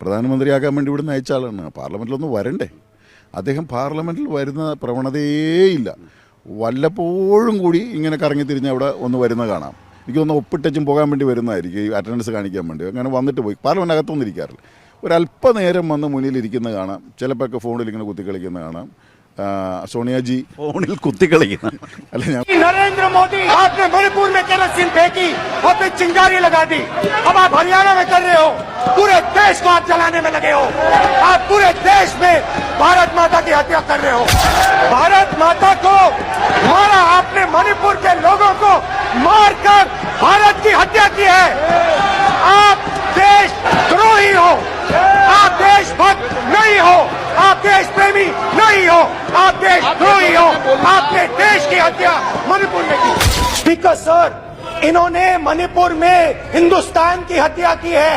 പ്രധാനമന്ത്രിയാക്കാൻ വേണ്ടി ഇവിടുന്ന് അയച്ച ആളാണ്. പാർലമെൻറ്റിലൊന്നും വരണ്ടേ? അദ്ദേഹം പാർലമെൻറ്റിൽ വരുന്ന പ്രവണതയേയില്ല. വല്ലപ്പോഴും കൂടി ഇങ്ങനെ കറങ്ങി തിരിഞ്ഞ് അവിടെ ഒന്ന് വരുന്ന കാണാം. എനിക്കൊന്ന് ഒപ്പിട്ടച്ചും പോകാൻ വേണ്ടി വരുന്നതായിരിക്കും, ഈ അറ്റൻഡൻസ് കാണിക്കാൻ വേണ്ടി. അങ്ങനെ വന്നിട്ട് പോയി പാർലമെൻറ്റ് അകത്തൊന്നും ഇരിക്കാറില്ല. ഒരല്പനേരം വന്ന് മുന്നിലിരിക്കുന്ന കാണാം. ചിലപ്പോൾ ഫോണിൽ ഇങ്ങനെ കുത്തി കളിക്കുന്ന കാണാം. सोनिया जी फोनिल कुत्ती കളിക്കുന്ന नरेंद्र मोदी आपने मणिपुर में केरोसिन फेंकी और फिर चिंगारी लगा दी। अब आप हरियाणा में कर रहे हो, पूरे देश को आप जलाने में लगे हो। आप पूरे देश में भारत माता की हत्या कर रहे हो। भारत माता को मारा आपने, मणिपुर के लोगों को मारकर भारत की हत्या की है। आप देशद्रोही हो, आप देशभक्त नहीं हो, आप देश प्रेमी नहीं हो, आप देशद्रोही हो। आपने देश की हत्या मणिपुर में की। स्पीकर सर, इन्होंने मणिपुर में हिंदुस्तान की हत्या की है।